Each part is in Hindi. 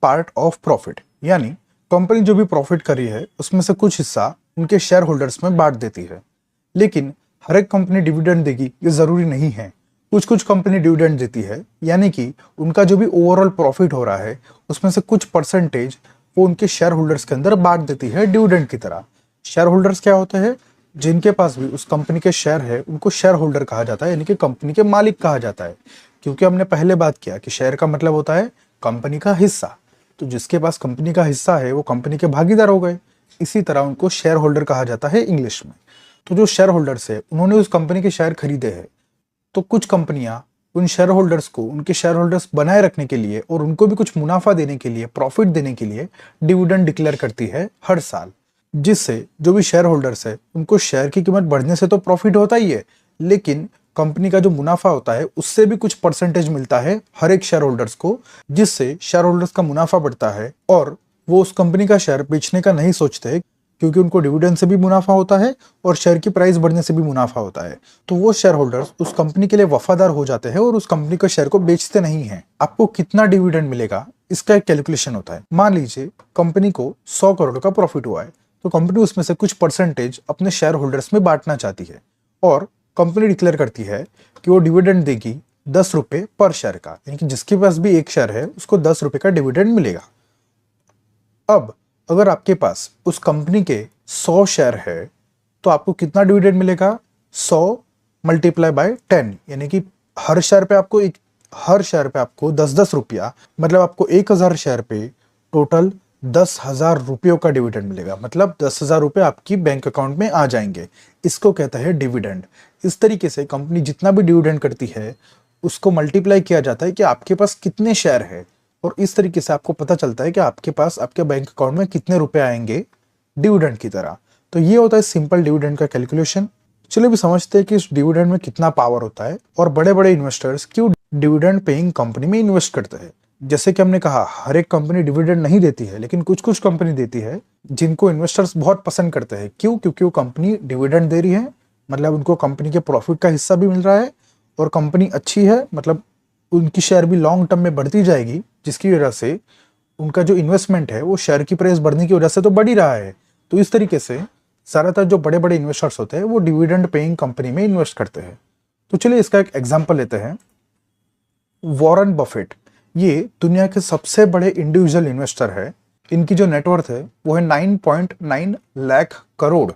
पार्ट ऑफ प्रॉफिट, यानी कंपनी जो भी प्रॉफिट करी है उसमें से कुछ हिस्सा उनके शेयर होल्डर्स में बांट देती है। लेकिन हर एक कंपनी डिविडेंड देगी ये जरूरी नहीं है। कुछ कुछ कंपनी डिविडेंड देती है, यानी कि उनका जो भी ओवरऑल प्रॉफिट हो रहा है उसमें से कुछ परसेंटेज वो उनके शेयर होल्डर्स के अंदर बांट देती है डिविडेंड की तरह। शेयर होल्डर्स क्या होते हैं? जिनके पास भी उस कंपनी के शेयर है उनको शेयर होल्डर कहा जाता है, यानी कि कंपनी के मालिक कहा जाता है। क्योंकि हमने पहले बात किया कि शेयर का मतलब होता है कंपनी का हिस्सा, तो जिसके पास कंपनी का हिस्सा है वो कंपनी के भागीदार हो गए। इसी तरह उनको शेयर होल्डर कहा जाता है इंग्लिश में। तो जो शेयर होल्डर्स है उन्होंने उस कंपनी के शेयर खरीदे हैं, तो कुछ कंपनियां उन शेयर होल्डर्स को उनके शेयर होल्डर्स बनाए रखने के लिए और उनको भी कुछ मुनाफा देने के लिए, प्रॉफिट देने के लिए डिविडेंड डिक्लेयर करती है हर साल, जिससे जो भी शेयर होल्डर्स है उनको शेयर की कीमत बढ़ने से तो प्रॉफिट होता ही है, लेकिन कंपनी का जो मुनाफा होता है उससे भी कुछ परसेंटेज मिलता है हर एक शेयर होल्डर्स को, जिससे शेयर होल्डर्स का मुनाफा बढ़ता है और वो उस कंपनी का शेयर बेचने का नहीं सोचते, क्योंकि उनको डिविडेंड से भी मुनाफा होता है और शेयर की प्राइस बढ़ने से भी मुनाफा होता है। तो वो शेयर होल्डर्स उस कंपनी के लिए वफादार हो जाते हैं और उस कंपनी के शेयर को बेचते नहीं है। आपको कितना डिविडेंड मिलेगा इसका एक कैलकुलेशन होता है। मान लीजिए कंपनी को 100 करोड़ का प्रॉफिट हुआ है, तो कंपनी उसमें से कुछ परसेंटेज अपने शेयर होल्डर्स में बांटना चाहती है और कंपनी डिक्लेयर करती है कि वो डिविडेंड देगी 10 रुपए पर शेयर का, यानी कि जिसके पास भी एक शेयर है उसको 10 रुपए का डिविडेंड मिलेगा। अब अगर आपके पास उस कंपनी के 100 शेयर है तो आपको कितना डिविडेंड मिलेगा? 100 मल्टीप्लाई बाय 10, यानी कि हर शेयर पे आपको 10-10 रुपया, मतलब आपको 1000 शेयर पे टोटल 10,000 रुपयों का डिविडेंड मिलेगा। मतलब 10,000 रुपये आपकी बैंक अकाउंट में आ जाएंगे। इसको कहता है डिविडेंड। इस तरीके से कंपनी जितना भी डिविडेंड करती है उसको मल्टीप्लाई किया जाता है कि आपके पास कितने शेयर है, और इस तरीके से आपको पता चलता है कि आपके पास आपके बैंक अकाउंट में कितने रुपए आएंगे डिविडेंड की तरह। तो ये होता है सिंपल डिविडेंड का कैलकुलेशन। चलिए भी समझते हैं कि इस डिविडेंड में कितना पावर होता है और बड़े बड़े इन्वेस्टर्स क्यों डिविडेंड पेइंग कंपनी में इन्वेस्ट करते हैं। जैसे कि हमने कहा हर एक कंपनी डिविडेंड नहीं देती है, लेकिन कुछ कुछ कंपनी देती है जिनको इन्वेस्टर्स बहुत पसंद करते हैं। क्यों? क्योंकि वो कंपनी डिविडेंड दे रही है, मतलब उनको कंपनी के प्रॉफिट का हिस्सा भी मिल रहा है, और कंपनी अच्छी है, मतलब उनकी शेयर भी लॉन्ग टर्म में बढ़ती जाएगी, जिसकी वजह से उनका जो इन्वेस्टमेंट है वो शेयर की प्राइस बढ़ने की वजह से तो बढ़ ही रहा है। तो इस तरीके से ज़्यादातर जो बड़े बड़े इन्वेस्टर्स होते हैं वो डिविडेंड पेइंग कंपनी में इन्वेस्ट करते हैं। तो चलिए इसका एक एग्जांपल लेते हैं। वॉरेन बफेट ये दुनिया के सबसे बड़े इंडिविजुअल इन्वेस्टर है। इनकी जो नेटवर्थ है वो है 9.9 लाख करोड़,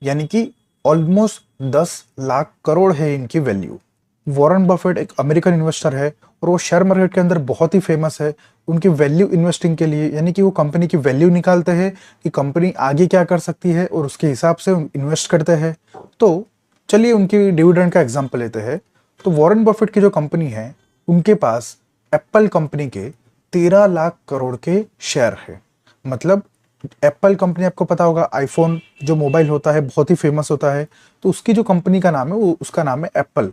यानी कि ऑलमोस्ट 10 लाख करोड़ है इनकी वैल्यू। वॉरेन बफेट एक अमेरिकन इन्वेस्टर है और वो शेयर मार्केट के अंदर बहुत ही फेमस है उनकी वैल्यू इन्वेस्टिंग के लिए, यानी कि वो कंपनी की वैल्यू निकालते हैं कि कंपनी आगे क्या कर सकती है और उसके हिसाब से इन्वेस्ट करते हैं। तो चलिए उनकी डिविडेंड का एग्जांपल लेते हैं। तो वॉरेन बफेट की जो कंपनी है उनके पास एप्पल कंपनी के 13 लाख करोड़ के शेयर है। मतलब एप्पल कंपनी आपको पता होगा, आईफोन जो मोबाइल होता है बहुत ही फेमस होता है, तो उसकी जो कंपनी का नाम है वो उसका नाम है एप्पल।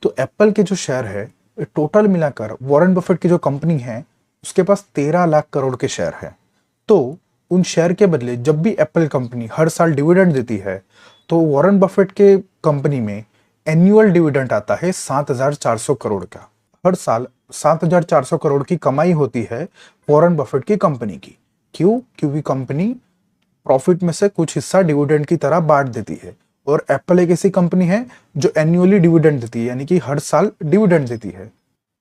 तो एप्पल के जो शेयर है टोटल मिलाकर वॉरेन बफेट की जो कंपनी है उसके पास 13 लाख करोड़ के शेयर है। तो उन शेयर के बदले जब भी एप्पल कंपनी हर साल डिविडेंड देती है तो वॉरेन बफेट के कंपनी में एनुअल डिविडेंड आता है 7,400 करोड़ का। हर साल 7,400 करोड़ की कमाई होती है वॉरेन बफेट की कंपनी की। क्यों? क्योंकि कंपनी प्रॉफिट में से कुछ हिस्सा डिविडेंड की तरह बांट देती है, और एप्पल एक ऐसी कंपनी है जो एनुअली डिविडेंड देती है, यानी कि हर साल डिविडेंड देती है।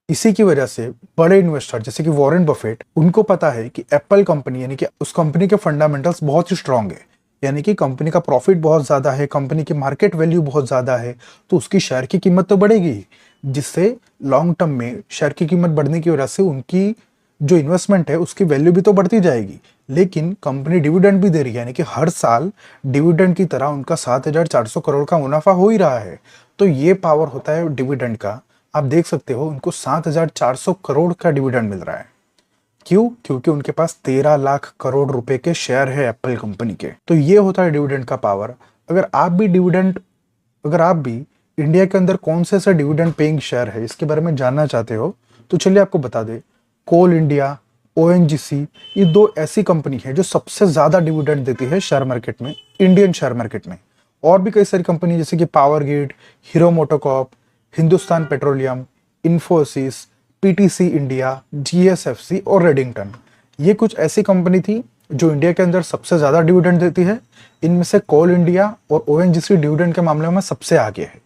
इसी की वजह से बड़े इन्वेस्टर जैसे कि वॉरेन बफेट, उनको पता है कि एप्पल कंपनी यानी कि उस कंपनी के फंडामेंटल्स बहुत ही स्ट्रांग है, यानी कि कंपनी का प्रॉफिट बहुत ज़्यादा है, कंपनी की मार्केट वैल्यू बहुत ज़्यादा है, तो उसकी शेयर की कीमत तो बढ़ेगी, जिससे लॉन्ग टर्म में शेयर की कीमत बढ़ने की वजह से उनकी जो इन्वेस्टमेंट है उसकी वैल्यू भी तो बढ़ती जाएगी। लेकिन कंपनी डिविडेंड भी दे रही है, यानी कि हर साल डिविडेंड की तरह उनका 7,400 करोड़ का मुनाफा हो ही रहा है। तो ये पावर होता है डिविडेंड का। आप देख सकते हो उनको 7,400 करोड़ का डिविडेंड मिल रहा है। क्यों? क्योंकि उनके पास 13 लाख करोड़ रुपए के शेयर है एप्पल कंपनी के। तो ये होता है डिविडेंड का पावर। अगर आप भी इंडिया के अंदर कौन से ऐसे डिविडेंड पेइंग शेयर है इसके बारे में जानना चाहते हो तो चलिए आपको बता दें। कोल इंडिया, ओएनजीसी, ये दो ऐसी कंपनी है जो सबसे ज्यादा डिविडेंड देती है शेयर मार्केट में, इंडियन शेयर मार्केट में। और भी कई सारी कंपनी जैसे कि power grid, hero MotoCorp, Hindustan petroleum, Infosys, PTC India, GSFC और रेडिंगटन, ये कुछ ऐसी कंपनी थी जो इंडिया के अंदर सबसे ज़्यादा डिविडेंड देती है। इनमें से कोल इंडिया और ओएनजीसी डिविडेंड के मामले में सबसे आगे है।